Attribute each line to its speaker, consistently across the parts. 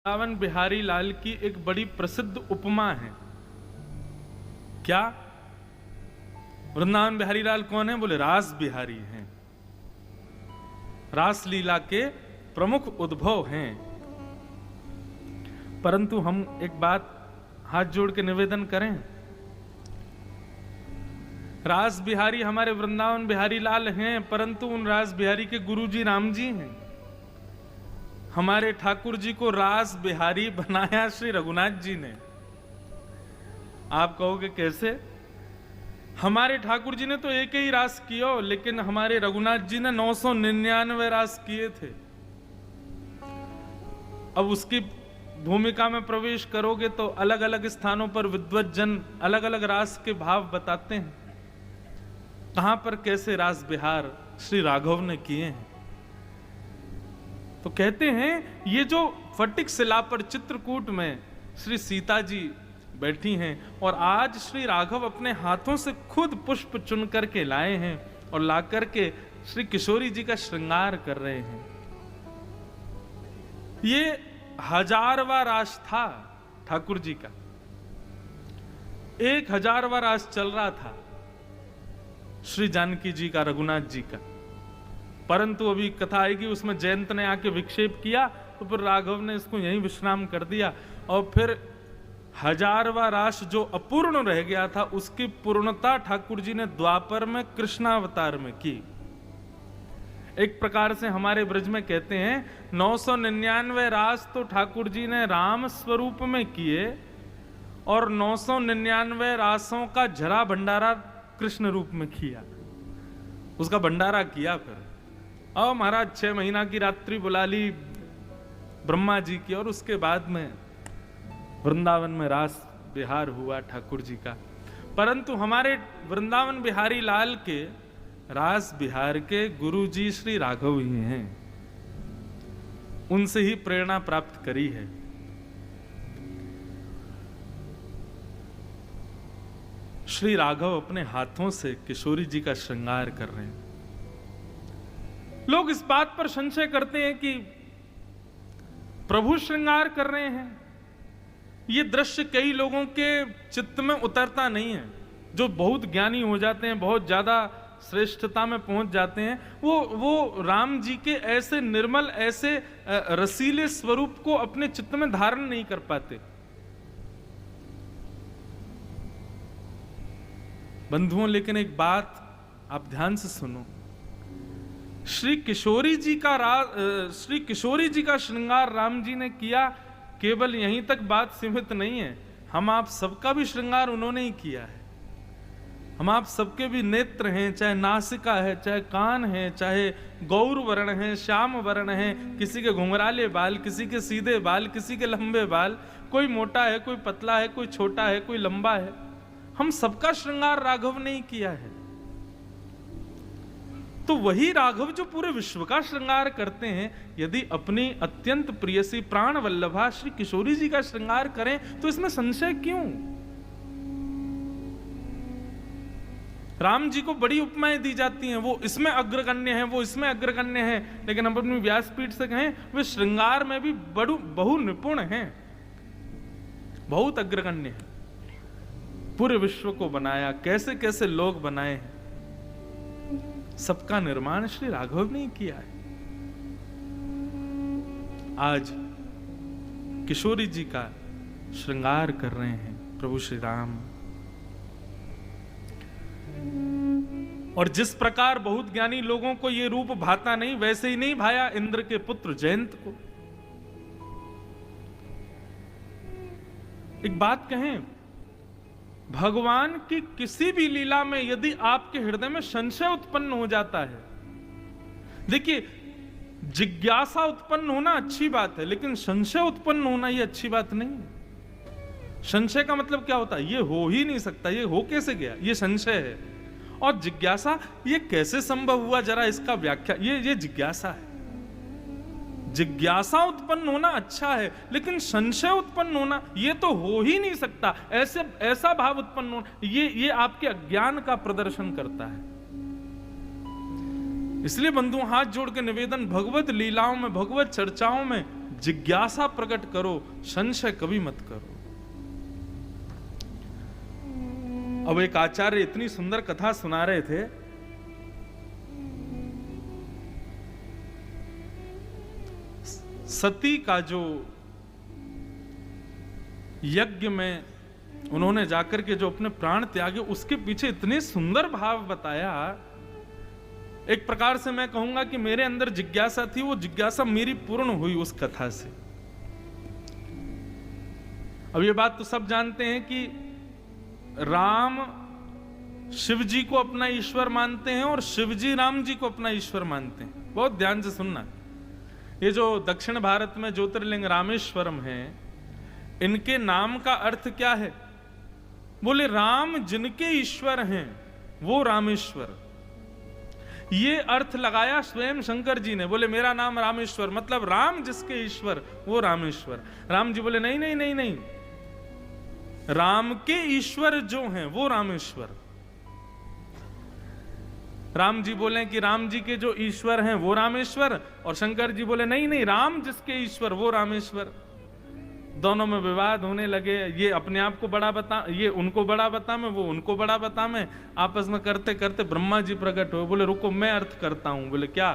Speaker 1: वृंदावन बिहारी लाल की एक बड़ी प्रसिद्ध उपमा है। क्या? वृंदावन बिहारी लाल कौन है? बोले रास बिहारी हैं, रास लीला के प्रमुख उद्भव हैं। परंतु हम एक बात हाथ जोड़ के निवेदन करें, रास बिहारी हमारे वृंदावन बिहारी लाल हैं, परंतु उन रास बिहारी के गुरु जी राम जी हैं। हमारे ठाकुर जी को रास बिहारी बनाया श्री रघुनाथ जी ने। आप कहोगे कैसे? हमारे ठाकुर जी ने तो एक ही रास किया, लेकिन हमारे रघुनाथ जी ने 999 रास किए थे। अब उसकी भूमिका में प्रवेश करोगे तो अलग अलग स्थानों पर विद्वत जन अलग अलग रास के भाव बताते हैं। कहां पर कैसे रास बिहार श्री राघव ने किए हैं। तो कहते हैं ये जो फटिक शिला पर चित्रकूट में श्री सीता जी बैठी हैं और आज श्री राघव अपने हाथों से खुद पुष्प चुन करके लाए हैं और ला करके श्री किशोरी जी का श्रृंगार कर रहे हैं। ये 1000वां रास था ठाकुर जी का, 1000वां रास चल रहा था श्री जानकी जी का, रघुनाथ जी का। परंतु अभी कथा आएगी उसमें जयंत ने आके विक्षेप किया तो फिर राघव ने इसको यहीं विश्राम कर दिया और फिर 1000वां रास जो अपूर्ण रह गया था उसकी पूर्णता ठाकुर जी ने द्वापर में कृष्णावतार में की। एक प्रकार से हमारे ब्रज में कहते हैं 999 रास तो ठाकुर जी ने राम स्वरूप में किए और 999 रासों का झरा भंडारा कृष्ण रूप में किया, उसका भंडारा किया। फिर और महाराज 6 महीना की रात्रि बुला ली ब्रह्मा जी की और उसके बाद में वृंदावन में रास बिहार हुआ ठाकुर जी का। परंतु हमारे वृंदावन बिहारी लाल के रास बिहार के गुरु जी श्री राघव ही हैं, उनसे ही प्रेरणा प्राप्त करी है। श्री राघव अपने हाथों से किशोरी जी का श्रृंगार कर रहे हैं। लोग इस बात पर संशय करते हैं कि प्रभु श्रृंगार कर रहे हैं। यह दृश्य कई लोगों के चित्त में उतरता नहीं है। जो बहुत ज्ञानी हो जाते हैं, बहुत ज्यादा श्रेष्ठता में पहुंच जाते हैं, वो राम जी के ऐसे निर्मल, ऐसे रसीले स्वरूप को अपने चित्त में धारण नहीं कर पाते। बंधुओं, लेकिन एक बात आप ध्यान से सुनो, श्री किशोरी जी का श्रृंगार राम जी ने किया, केवल यहीं तक बात सीमित नहीं है। हम आप सबका भी श्रृंगार उन्होंने ही किया है। हम आप सबके भी नेत्र हैं, चाहे नासिका है, चाहे कान है, चाहे गौर वर्ण है, श्याम वर्ण है, किसी के घुंघराले बाल, किसी के सीधे बाल, किसी के लंबे बाल, कोई मोटा है, कोई पतला है, कोई छोटा है, कोई लंबा है। हम सबका श्रृंगार राघव ने ही किया है। तो वही राघव जो पूरे विश्व का श्रृंगार करते हैं, यदि अपनी अत्यंत प्रियसी प्राण वल्लभा श्री किशोरी जी का श्रृंगार करें तो इसमें संशय क्यों? राम जी को बड़ी उपमाएं दी जाती हैं, वो इसमें अग्रगण्य है, वो इसमें अग्रगण्य है, लेकिन हम अपनी व्यासपीठ से कहें वे श्रृंगार में भी बहु निपुण हैं, बहुत अग्रगण्य है। पूरे विश्व को बनाया, कैसे कैसे लोग बनाए हैं, सबका निर्माण श्री राघव ने ही किया है। आज किशोरी जी का श्रृंगार कर रहे हैं प्रभु श्री राम। और जिस प्रकार बहुत ज्ञानी लोगों को यह रूप भाता नहीं, वैसे ही नहीं भाया इंद्र के पुत्र जयंत को। एक बात कहें, भगवान की किसी भी लीला में यदि आपके हृदय में संशय उत्पन्न हो जाता है, देखिए जिज्ञासा उत्पन्न होना अच्छी बात है, लेकिन संशय उत्पन्न होना यह अच्छी बात नहीं है। संशय का मतलब क्या होता है? ये हो ही नहीं सकता, ये हो कैसे गया, ये संशय है। और जिज्ञासा, ये कैसे संभव हुआ, जरा इसका व्याख्या, ये जिज्ञासा है। जिज्ञासा उत्पन्न होना अच्छा है, लेकिन संशय उत्पन्न होना ये तो हो ही नहीं सकता, ऐसा भाव उत्पन्न होना, ये आपके अज्ञान का प्रदर्शन करता है। इसलिए बंधु हाथ जोड़ के निवेदन, भगवत लीलाओं में, भगवत चर्चाओं में जिज्ञासा प्रकट करो, संशय कभी मत करो। अब एक आचार्य इतनी सुंदर कथा सुना रहे थे, सती का जो यज्ञ में उन्होंने जाकर के जो अपने प्राण त्यागे, उसके पीछे इतने सुंदर भाव बताया। एक प्रकार से मैं कहूंगा कि मेरे अंदर जिज्ञासा थी, वो जिज्ञासा मेरी पूर्ण हुई उस कथा से। अब ये बात तो सब जानते हैं कि राम शिव जी को अपना ईश्वर मानते हैं और शिव जी राम जी को अपना ईश्वर मानते हैं। बहुत ध्यान से सुनना। ये जो दक्षिण भारत में ज्योतिर्लिंग रामेश्वरम है, इनके नाम का अर्थ क्या है? बोले राम जिनके ईश्वर हैं वो रामेश्वर। ये अर्थ लगाया स्वयं शंकर जी ने। बोले मेरा नाम रामेश्वर, मतलब राम जिसके ईश्वर वो रामेश्वर। राम जी बोले नहीं नहीं नहीं नहीं, राम के ईश्वर जो हैं वो रामेश्वर। राम जी बोले कि राम जी के जो ईश्वर हैं वो रामेश्वर, और शंकर जी बोले नहीं नहीं, राम जिसके ईश्वर वो रामेश्वर। दोनों में विवाद होने लगे। ये अपने आप को बड़ा बता, ये उनको बड़ा बता में, वो उनको बड़ा बता में। आपस में करते करते ब्रह्मा जी प्रकट हुए। बोले रुको, मैं अर्थ करता हूं। बोले क्या?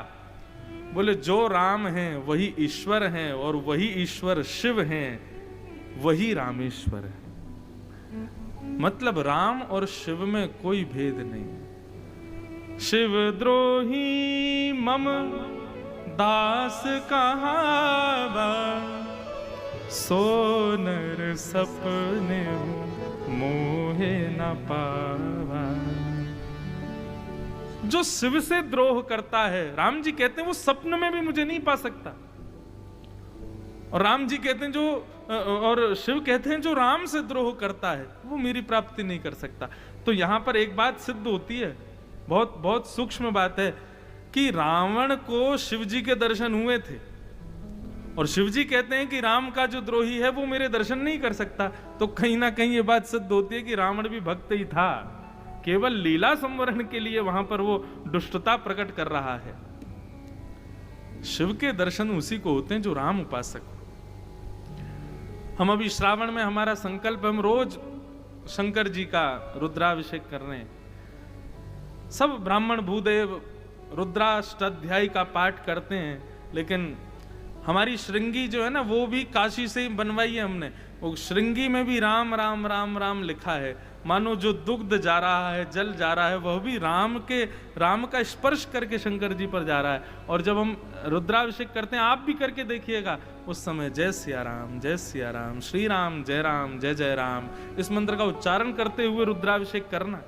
Speaker 1: बोले जो राम हैं वही ईश्वर हैं, और वही ईश्वर शिव हैं, वही रामेश्वर है। मतलब राम और शिव में कोई भेद नहीं। शिव द्रोही मम दास कहावा, सोनर सपने मोहे न पावा। जो शिव से द्रोह करता है, राम जी कहते हैं वो सपन में भी मुझे नहीं पा सकता, और राम जी कहते हैं जो, और शिव कहते हैं जो राम से द्रोह करता है वो मेरी प्राप्ति नहीं कर सकता। तो यहां पर एक बात सिद्ध होती है, बहुत बहुत सूक्ष्म बात है, कि रावण को शिव जी के दर्शन हुए थे, और शिव जी कहते हैं कि राम का जो द्रोही है वो मेरे दर्शन नहीं कर सकता। तो कहीं ना कहीं ये बात सिद्ध होती है कि रावण भी भक्त ही था, केवल लीला संवरण के लिए वहां पर वो दुष्टता प्रकट कर रहा है। शिव के दर्शन उसी को होते हैं जो राम उपासक हो। हम अभी श्रावण में हमारा संकल्प, हम रोज शंकर जी का रुद्राभिषेक कर रहे हैं। सब ब्राह्मण भूदेव रुद्राष्टाध्यायी का पाठ करते हैं, लेकिन हमारी श्रृंगी जो है ना, वो भी काशी से ही बनवाई है हमने। वो श्रृंगी में भी राम राम राम राम लिखा है। मानो जो दुग्ध जा रहा है, जल जा रहा है, वह भी राम का स्पर्श करके शंकर जी पर जा रहा है। और जब हम रुद्राभिषेक करते हैं, आप भी करके देखिएगा, उस समय जय सिया राम, जय सिया राम, श्री राम, जय जय राम, इस मंत्र का उच्चारण करते हुए रुद्राभिषेक करना।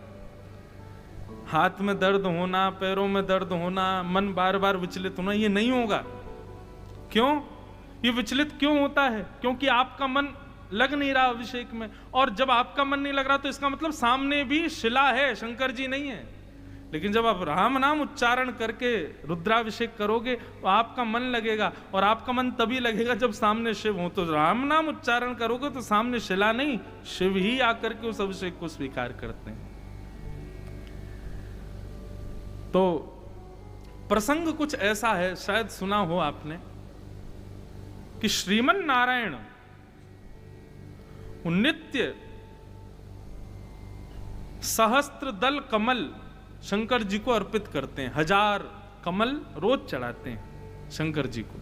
Speaker 1: हाथ में दर्द होना, पैरों में दर्द होना, मन बार बार विचलित होना, ये नहीं होगा। क्यों ये विचलित क्यों होता है? क्योंकि आपका मन लग नहीं रहा अभिषेक में। और जब आपका मन नहीं लग रहा तो इसका मतलब सामने भी शिला है, शंकर जी नहीं है। लेकिन जब आप राम नाम उच्चारण करके रुद्राभिषेक करोगे तो आपका मन लगेगा, और आपका मन तभी लगेगा जब सामने शिव हो। तो राम नाम उच्चारण करोगे तो सामने शिला नहीं, शिव ही आकर के उस अभिषेक को स्वीकार करते हैं। तो प्रसंग कुछ ऐसा है, शायद सुना हो आपने, कि श्रीमन नारायण नित्य सहस्त्र दल कमल शंकर जी को अर्पित करते हैं। 1000 कमल रोज चढ़ाते हैं शंकर जी को।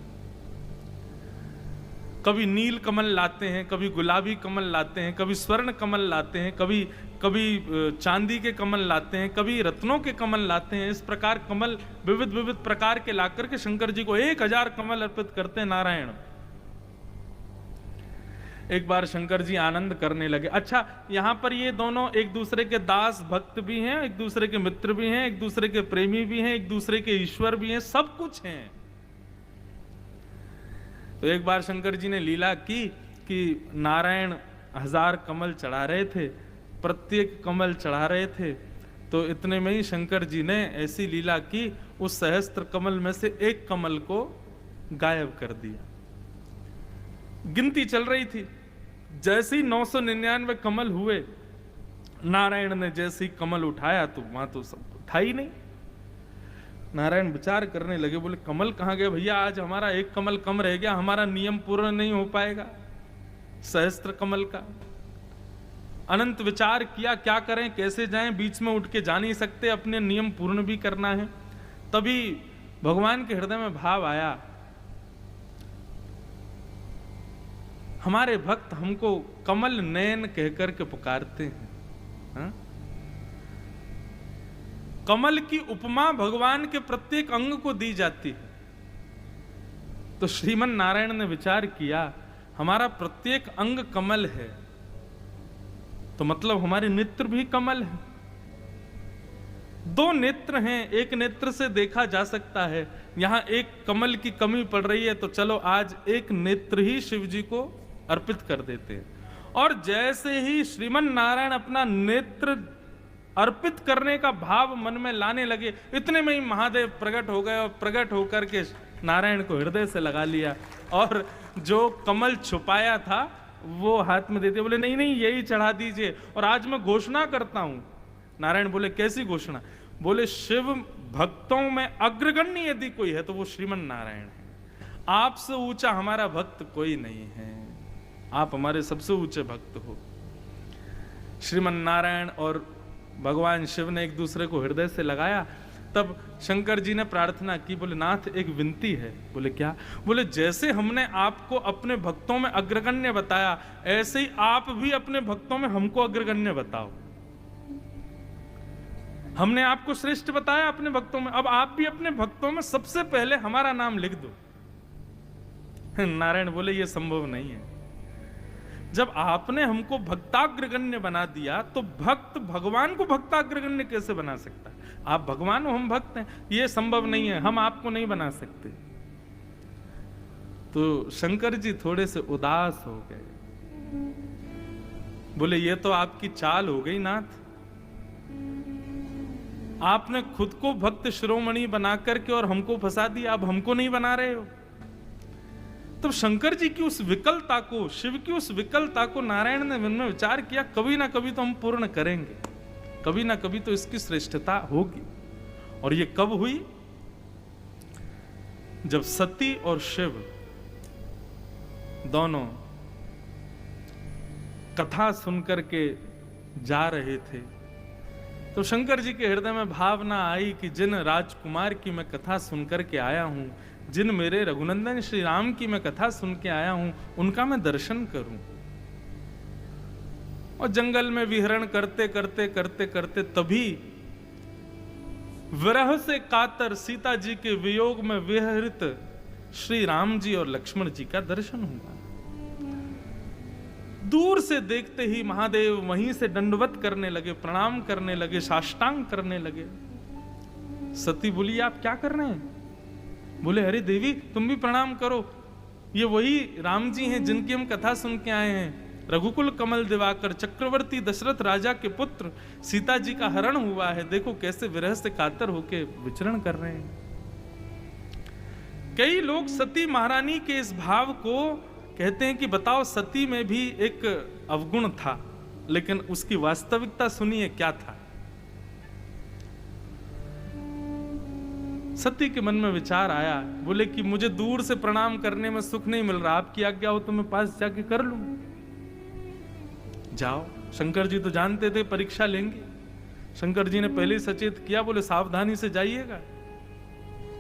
Speaker 1: कभी नील कमल लाते हैं, कभी गुलाबी कमल लाते हैं, कभी स्वर्ण कमल लाते हैं, कभी चांदी के कमल लाते हैं, कभी रत्नों के कमल लाते हैं। इस प्रकार कमल विविध विविध प्रकार के लाकर के शंकर जी को 1000 कमल अर्पित करते हैं नारायण। एक बार शंकर जी आनंद करने लगे। अच्छा, यहां पर ये दोनों एक दूसरे के दास भक्त भी हैं, एक दूसरे के मित्र भी हैं, एक दूसरे के प्रेमी भी हैं, एक दूसरे के ईश्वर भी हैं, सब कुछ हैं। तो एक बार शंकर जी ने लीला की कि नारायण 1000 कमल चढ़ा रहे थे, प्रत्येक कमल चढ़ा रहे थे। तो इतने में ही शंकर जी ने ऐसी लीला की, उस सहस्त्र कमल में से एक कमल को गायब कर दिया। गिनती चल रही थी, जैसे ही 999 कमल हुए, नारायण ने जैसे ही कमल उठाया तो वहां तो सब था ही नहीं। नारायण विचार करने लगे, बोले कमल कहाँ गए भैया, आज हमारा एक कमल कम रह गया, हमारा नियम पूर्ण नहीं हो पाएगा सहस्त्र कमल का। अनंत विचार किया, क्या करें कैसे जाएं, बीच में उठ के जा नहीं सकते, अपने नियम पूर्ण भी करना है। तभी भगवान के हृदय में भाव आया, हमारे भक्त हमको कमल नयन कहकर के पुकारते हैं, हा? कमल की उपमा भगवान के प्रत्येक अंग को दी जाती है। तो श्रीमन नारायण ने विचार किया, हमारा प्रत्येक अंग कमल है, तो मतलब हमारे नेत्र भी कमल है। दो नेत्र हैं, एक नेत्र से देखा जा सकता है, यहां एक कमल की कमी पड़ रही है, तो चलो आज एक नेत्र ही शिव जी को अर्पित कर देते हैं। और जैसे ही श्रीमन नारायण अपना नेत्र अर्पित करने का भाव मन में लाने लगे, इतने में ही महादेव प्रकट हो गए और प्रकट होकर के नारायण को हृदय से लगा लिया और जो कमल छुपाया था वो हाथ में देते, बोले नहीं नहीं यही चढ़ा दीजिए और आज मैं घोषणा करता हूं। नारायण बोले कैसी घोषणा? बोले शिव भक्तों में अग्रगण्य यदि कोई है तो वो श्रीमन नारायण है, आपसे ऊंचा हमारा भक्त कोई नहीं है, आप हमारे सबसे ऊंचे भक्त हो। श्रीमन नारायण और भगवान शिव ने एक दूसरे को हृदय से लगाया। तब शंकर जी ने प्रार्थना की, बोले नाथ एक विनती है। बोले क्या? बोले जैसे हमने आपको अपने भक्तों में अग्रगण्य बताया, ऐसे ही आप भी अपने भक्तों में हमको अग्रगण्य बताओ। हमने आपको श्रेष्ठ बताया अपने भक्तों में, अब आप भी अपने भक्तों में सबसे पहले हमारा नाम लिख दो। नारायण बोले ये संभव नहीं है, जब आपने हमको भक्ताग्रगण्य बना दिया तो भक्त भगवान को भक्ताग्रगण्य कैसे बना सकता है? आप भगवान हो, हम भक्त हैं, ये संभव नहीं है, हम आपको नहीं बना सकते। तो शंकर जी थोड़े से उदास हो गए, बोले ये तो आपकी चाल हो गई नाथ, आपने खुद को भक्त शिरोमणि बना करके और हमको फंसा दिया, अब हमको नहीं बना रहे हो। तो शंकर जी की उस विकलता को, शिव की उस विकलता को नारायण ने मन में विचार किया, कभी ना कभी तो हम पूर्ण करेंगे, कभी ना कभी तो इसकी श्रेष्ठता होगी। और ये कब हुई? जब सती और शिव दोनों कथा सुनकर के जा रहे थे, तो शंकर जी के हृदय में भावना आई कि जिन राजकुमार की मैं कथा सुनकर के आया हूं, जिन मेरे रघुनंदन श्री राम की मैं कथा सुन के आया हूं, उनका मैं दर्शन करूं। और जंगल में विहरण करते करते करते करते तभी विरह से कातर सीता जी के वियोग में विहरित श्री राम जी और लक्ष्मण जी का दर्शन हुआ। दूर से देखते ही महादेव वहीं से दंडवत करने लगे, प्रणाम करने लगे, साष्टांग करने लगे। सती बोली आप क्या कर रहे हैं? बोले अरे देवी तुम भी प्रणाम करो, ये वही राम जी हैं जिनकी हम कथा सुन के आए हैं, रघुकुल कमल दिवाकर चक्रवर्ती दशरथ राजा के पुत्र, सीता जी का हरण हुआ है, देखो कैसे विरह से कातर होके विचरण कर रहे हैं। कई लोग सती महारानी के इस भाव को कहते हैं कि बताओ सती में भी एक अवगुण था, लेकिन उसकी वास्तविकता सुनिए क्या था। सती के मन में विचार आया, बोले कि मुझे दूर से प्रणाम करने में सुख नहीं मिल रहा, आपकी आज्ञा हो तो मैं पास जाके कर लूं। जाओ, शंकर जी तो जानते थे परीक्षा लेंगे, शंकर जी ने पहले ही सचेत किया, बोले सावधानी से जाइएगा,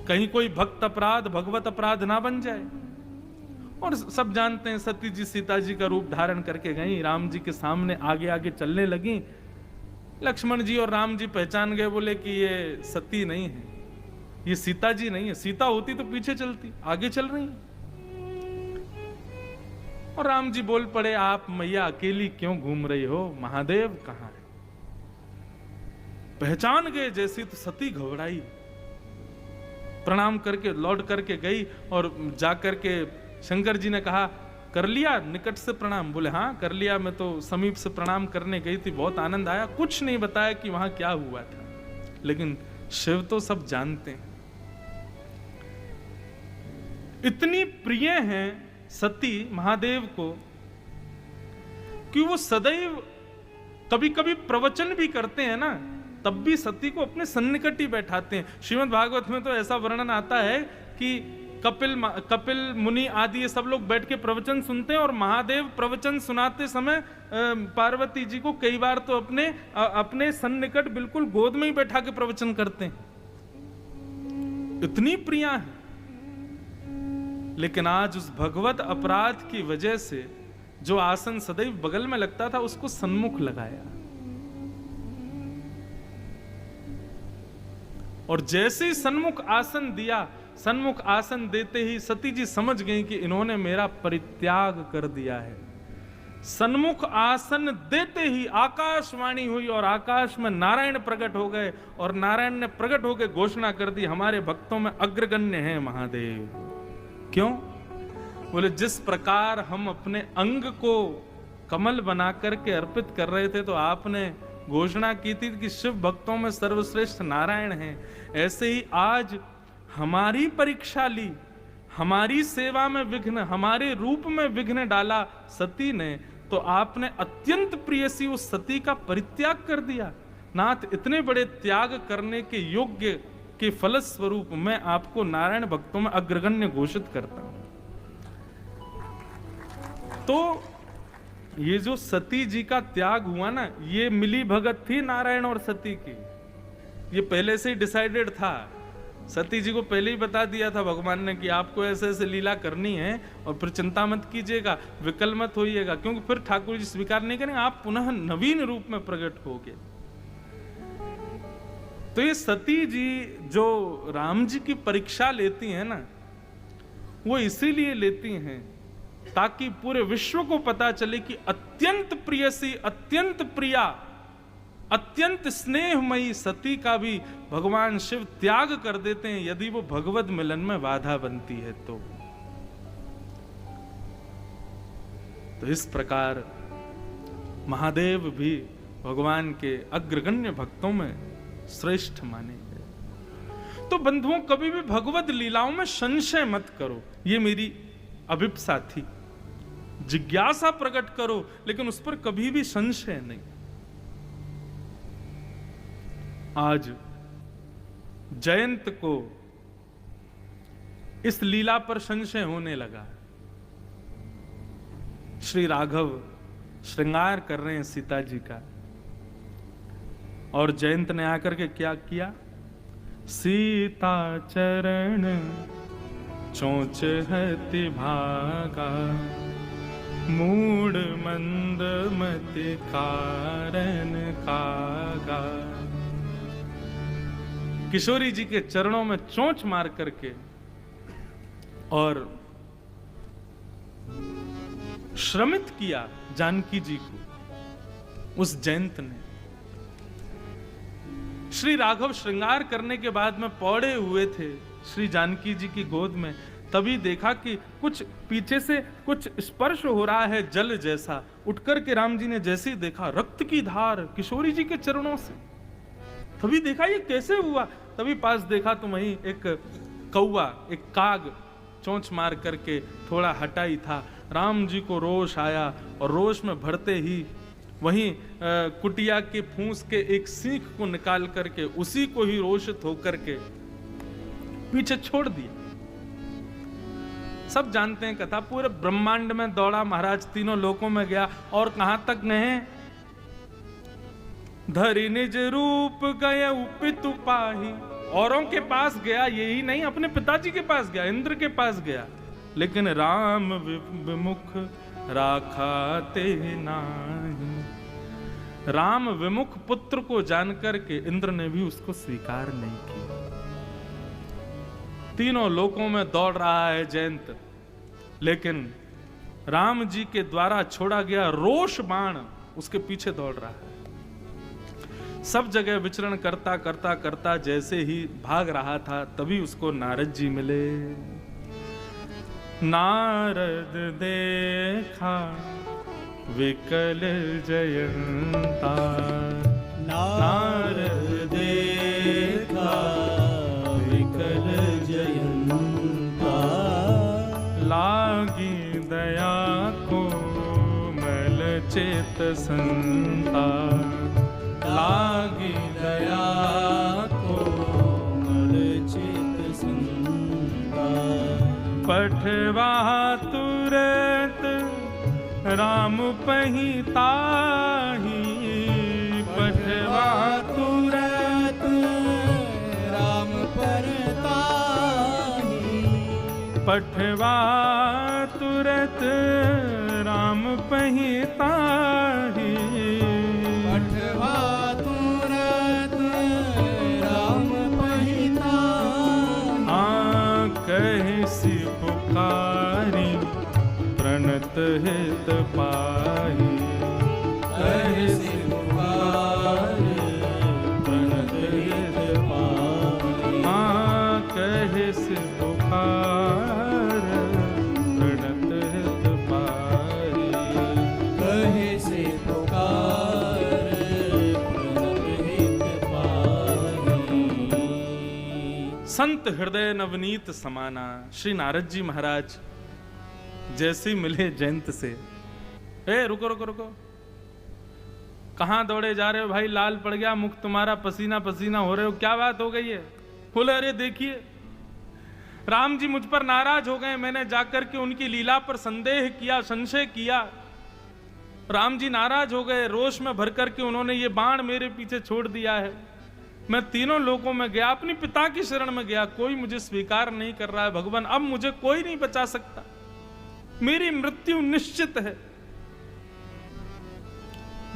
Speaker 1: कहीं कोई भक्त अपराध भगवत अपराध ना बन जाए। और सब जानते हैं सती जी सीता जी का रूप धारण करके गई, राम जी के सामने आगे आगे चलने लगी। लक्ष्मण जी और राम जी पहचान गए, बोले कि ये सती नहीं है, ये सीता जी नहीं है, सीता होती तो पीछे चलती, आगे चल रही है। और राम जी बोल पड़े, आप मैया अकेली क्यों घूम रही हो, महादेव कहां है? पहचान गए जैसी तो सती घबराई, प्रणाम करके लौट करके गई और जाकर के शंकर जी ने कहा कर लिया निकट से प्रणाम? बोले हाँ कर लिया, मैं तो समीप से प्रणाम करने गई थी, बहुत आनंद आया। कुछ नहीं बताया कि वहां क्या हुआ था, लेकिन शिव तो सब जानते हैं। इतनी प्रिय हैं सती महादेव को कि वो सदैव कभी कभी प्रवचन भी करते हैं ना, तब भी सती को अपने सन्निकट ही बैठाते हैं। श्रीमद् भागवत में तो ऐसा वर्णन आता है कि कपिल मुनि आदि ये सब लोग बैठ के प्रवचन सुनते हैं और महादेव प्रवचन सुनाते समय पार्वती जी को कई बार तो अपने सन्निकट बिल्कुल गोद में ही बैठा के प्रवचन करते हैं, इतनी प्रिया है। लेकिन आज उस भगवत अपराध की वजह से जो आसन सदैव बगल में लगता था उसको सन्मुख लगाया, और जैसे ही सन्मुख आसन दिया, सन्मुख आसन देते ही सती जी समझ गई कि इन्होंने मेरा परित्याग कर दिया है। सन्मुख आसन देते ही आकाशवाणी हुई और आकाश में नारायण प्रकट हो गए, और नारायण ने प्रकट होकर घोषणा कर दी, हमारे भक्तों में अग्रगण्य है महादेव। क्यों? बोले जिस प्रकार हम अपने अंग को कमल बना करके अर्पित कर रहे थे तो आपने घोषणा की थी कि शिव भक्तों में सर्वश्रेष्ठ नारायण हैं, ऐसे ही आज हमारी परीक्षा ली, हमारी सेवा में विघ्न, हमारे रूप में विघ्न डाला सती ने, तो आपने अत्यंत प्रियसी उस सती का परित्याग कर दिया। नाथ, इतने बड़े त्याग करने के योग्य के फलस्वरूप मैं आपको नारायण भक्तों में अग्रगण्य घोषित करता हूं। तो ये जो सती जी का त्याग हुआ ना, ये मिली भगत थी नारायण और सती की, ये पहले से ही डिसाइडेड था। सती जी को पहले ही बता दिया था भगवान ने कि आपको ऐसे ऐसे लीला करनी है, और फिर चिंता मत कीजिएगा, विकल मत होइएगा, क्योंकि फिर ठाकुर जी स्वीकार नहीं करेंगे, आप पुनः नवीन रूप में प्रकट होगे। तो ये सती जी जो राम जी की परीक्षा लेती हैं ना, वो इसीलिए लेती हैं ताकि पूरे विश्व को पता चले कि अत्यंत प्रियसी, अत्यंत प्रिया, अत्यंत स्नेहमयी सती का भी भगवान शिव त्याग कर देते हैं यदि वो भगवत मिलन में बाधा बनती है तो इस प्रकार महादेव भी भगवान के अग्रगण्य भक्तों में श्रेष्ठ माने गए। तो बंधुओं, कभी भी भगवत लीलाओं में संशय मत करो, ये मेरी अभिप्सा थी। जिज्ञासा प्रकट करो, लेकिन उस पर कभी भी संशय नहीं। आज जयंत को इस लीला पर संशय होने लगा। श्री राघव श्रृंगार कर रहे हैं सीता जी का, और जयंत ने आकर के क्या किया? सीता चरण चोंच हति भागा, मूड मंद मति कारण कागा। किशोरी जी के चरणों में चोंच मार करके और श्रमित किया जानकी जी को उस जयंत ने। श्री राघव श्रृंगार करने के बाद में पौड़े हुए थे श्री जानकी जी की गोद में, तभी देखा कि कुछ पीछे से कुछ स्पर्श हो रहा है जल जैसा। उठकर के राम जी ने जैसे ही देखा रक्त की धार किशोरी जी के चरणों से, तभी देखा ये कैसे हुआ। तभी पास देखा तो वहीं एक कौवा, एक काग चोंच मार करके थोड़ा हटा ही था। राम जी को रोष आया और रोष में भरते ही वहीं कुटिया के फूंस के एक सीख को निकाल करके उसी को ही रोषित होकर के पीछे छोड़ दिया। सब जानते हैं कथा, पूरे ब्रह्मांड में दौड़ा महाराज, तीनों लोकों में गया, और कहां तक गए? धरि निज रूप गए पितु पाही। औरों के पास गया, यही नहीं अपने पिताजी के पास गया, इंद्र के पास गया, लेकिन राम विमुख राखाते नाही। राम विमुख पुत्र को जानकर के इंद्र ने भी उसको स्वीकार नहीं किया। तीनों लोकों में दौड़ रहा है जयंत, लेकिन राम जी के द्वारा छोड़ा गया रोष बाण उसके पीछे दौड़ रहा है। सब जगह विचरण करता करता करता जैसे ही भाग रहा था, तभी उसको नारद जी मिले। नारद देखा विकल जयंता, नारद देखा विकल जयंता, लागी दया को मल चेत संता, लागी दया
Speaker 2: कोमल चित संता।
Speaker 1: पठवा तुरत राम पहिताही, पठवा
Speaker 2: तुरत राम परताही।
Speaker 1: पठवा तुरत राम पहिताही।
Speaker 2: पठवा तुरत राम पहिताही।
Speaker 1: कहिसि पुकारी प्रणत हित पाही।
Speaker 2: कहिसि पुकारी प्रणत हित पाही।
Speaker 1: कहिसि पुकार प्रणत हित पाही।
Speaker 2: कहिसि पुकार प्रणत हित पाही।
Speaker 1: संत हृदय नवनीत समाना। श्री नारद जी महाराज जैसे मिले जयंत से, रुको रुको रुको, कहां दौड़े जा रहे हो भाई? लाल पड़ गया मुख तुम्हारा, पसीना पसीना हो रहे हो, क्या बात हो गई है? बोले अरे देखिए राम जी मुझ पर नाराज हो गए, मैंने जाकर के उनकी लीला पर संदेह किया, संशय किया। राम जी नाराज हो गए, रोष में भर करके उन्होंने ये बाण मेरे पीछे छोड़ दिया है। मैं तीनों लोकों में गया, अपनी पिता की शरण में गया, कोई मुझे स्वीकार नहीं कर रहा है। भगवान अब मुझे कोई नहीं बचा सकता, मेरी मृत्यु निश्चित है।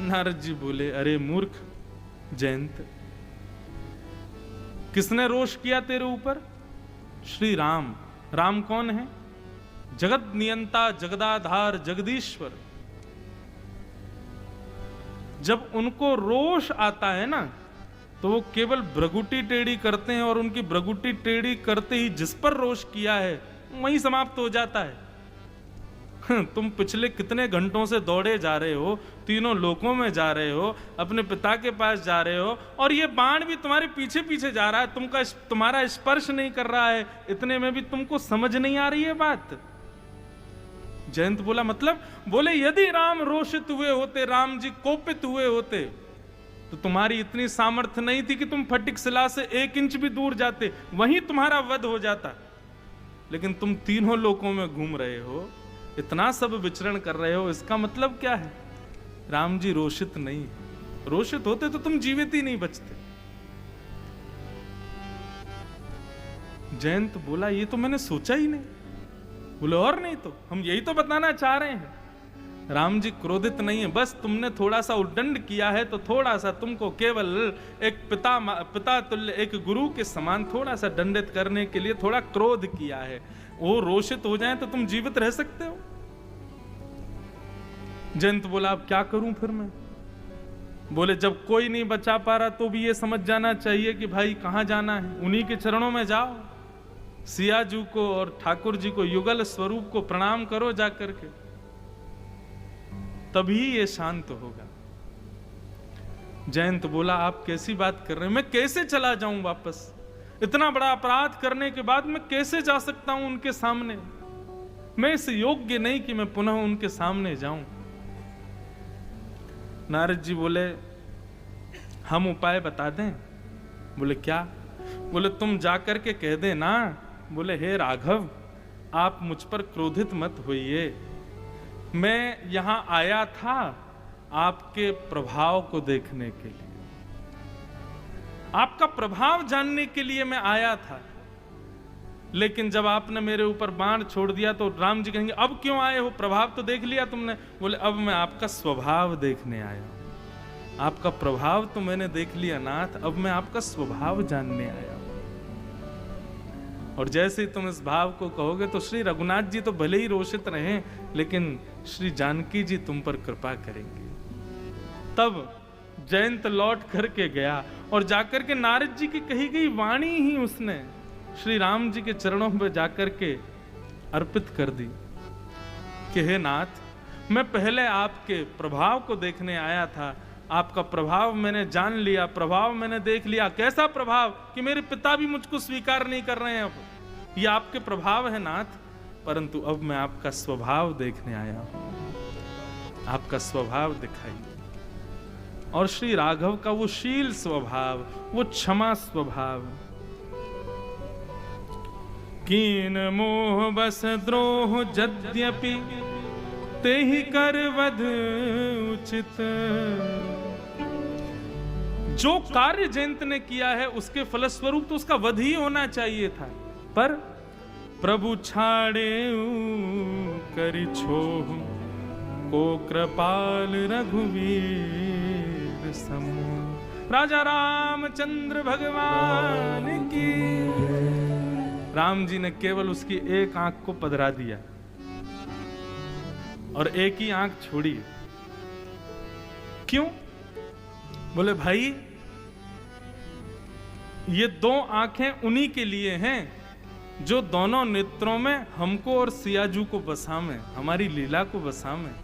Speaker 1: नारद जी बोले अरे मूर्ख जयंत, किसने रोष किया तेरे ऊपर? श्री राम। राम कौन है? जगत नियंता, जगदाधार, जगदीश्वर। जब उनको रोष आता है ना तो वो केवल भ्रगुटी टेढ़ी करते हैं, और उनकी भ्रगुटी टेढ़ी करते ही जिस पर रोष किया है वहीं समाप्त हो जाता है। तुम पिछले कितने घंटों से दौड़े जा रहे हो, तीनों लोकों में जा रहे हो, अपने पिता के पास जा रहे हो, और ये बाण भी तुम्हारे पीछे पीछे जा रहा है, तुम्हारा स्पर्श नहीं कर रहा है। इतने में भी तुमको समझ नहीं आ रही है बात। जयंत बोला मतलब? बोले यदि राम रोषित हुए होते, राम जी कोपित हुए होते, तो तुम्हारी इतनी सामर्थ्य नहीं थी कि तुम फटिक शिला से 1 इंच भी दूर जाते, वहीं तुम्हारा वध हो जाता। लेकिन तुम तीनों लोकों में घूम रहे हो, इतना सब विचरण कर रहे हो, इसका मतलब क्या है? राम जी रोषित नहीं। रोषित होते तो तुम जीवित ही नहीं बचते। जयंत बोला ये तो मैंने सोचा ही नहीं। बोले और नहीं तो हम यही तो बताना चाह रहे हैं, राम जी क्रोधित नहीं है, बस तुमने थोड़ा सा उद्दंड किया है, तो थोड़ा सा तुमको केवल एक पिता तुल्य, एक गुरु के समान थोड़ा सा दंडित करने के लिए थोड़ा क्रोध किया है। वो रोषित हो जाए तो तुम जीवित रह सकते हो। जयंत बोला अब क्या करूं फिर मैं? बोले जब कोई नहीं बचा पा रहा तो भी ये समझ जाना चाहिए कि भाई कहां जाना है, उन्हीं के चरणों में जाओ। सिया जी को और ठाकुर जी को, युगल स्वरूप को प्रणाम करो जाकर के, तभी ये शांत होगा। जयंत बोला आप कैसी बात कर रहे हैं, मैं कैसे चला जाऊं वापस? इतना बड़ा अपराध करने के बाद मैं कैसे जा सकता हूं उनके सामने? मैं इस योग्य नहीं कि मैं पुनः उनके सामने जाऊं। नारद जी बोले हम उपाय बता दें? बोले क्या? बोले तुम जाकर के कह दे ना, बोले हे राघव आप मुझ पर क्रोधित मत होइए, मैं यहां आया था आपके प्रभाव को देखने के लिए, आपका प्रभाव जानने के लिए मैं आया था। लेकिन जब आपने मेरे ऊपर बाण छोड़ दिया तो राम जी कहेंगे अब क्यों आए हो, प्रभाव तो देख लिया तुमने। बोले अब मैं आपका स्वभाव देखने आया हूं। आपका प्रभाव तो मैंने देख लिया नाथ, अब मैं आपका स्वभाव जानने आया हूं। और जैसे ही तुम इस भाव को कहोगे तो श्री रघुनाथ जी तो भले ही रोषित रहें, लेकिन श्री जानकी जी तुम पर कृपा करेंगे। तब जयंत लौट करके गया और जाकर के नारद जी की कही गई वाणी ही उसने श्री राम जी के चरणों में जाकर के अर्पित कर दी कि हे नाथ, मैं पहले आपके प्रभाव को देखने आया था, आपका प्रभाव मैंने जान लिया, प्रभाव मैंने देख लिया। कैसा प्रभाव कि मेरे पिता भी मुझको स्वीकार नहीं कर रहे हैं। अब ये आपके प्रभाव है नाथ, परंतु अब मैं आपका स्वभाव देखने आया हूं, आपका स्वभाव दिखाइए। और श्री राघव का वो शील स्वभाव, वो क्षमा स्वभाव। कीन मोह बस द्रोह यद्यपि ते ही कर वध उचित। जो कार्य जयंत ने किया है उसके फलस्वरूप तो उसका वध ही होना चाहिए था, पर प्रभु छाड़े करि छोह को कृपाल रघुवीर समूह। राजा रामचंद्र भगवान की। राम जी ने केवल उसकी एक आंख को पधरा दिया और एक ही आंख छोड़ी। क्यों? बोले भाई ये दो आंखें उन्हीं के लिए हैं जो दोनों नेत्रों में हमको और सियाजू को बसावें, हमारी लीला को बसावें।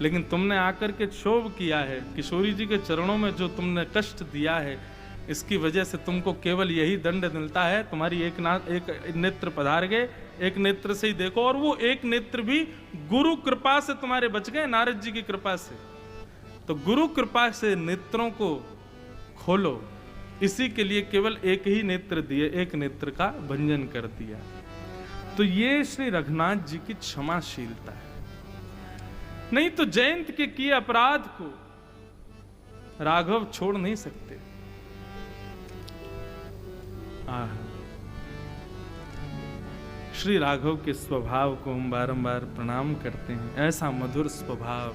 Speaker 1: लेकिन तुमने आकर के क्षोभ किया है, किशोरी जी के चरणों में जो तुमने कष्ट दिया है, इसकी वजह से तुमको केवल यही दंड मिलता है। तुम्हारी एक नेत्र पधार गए, एक नेत्र से ही देखो, और वो एक नेत्र भी गुरु कृपा से तुम्हारे बच गए, नारद जी की कृपा से। तो गुरु कृपा से नेत्रों को खोलो, इसी के लिए केवल एक ही नेत्र दिए, एक नेत्र का भंजन कर दिया। तो ये श्री रघुनाथ जी की क्षमाशीलता है। नहीं तो जयंत के किए अपराध को राघव छोड़ नहीं सकते। श्री राघव के स्वभाव को हम बारंबार प्रणाम करते हैं। ऐसा मधुर स्वभाव,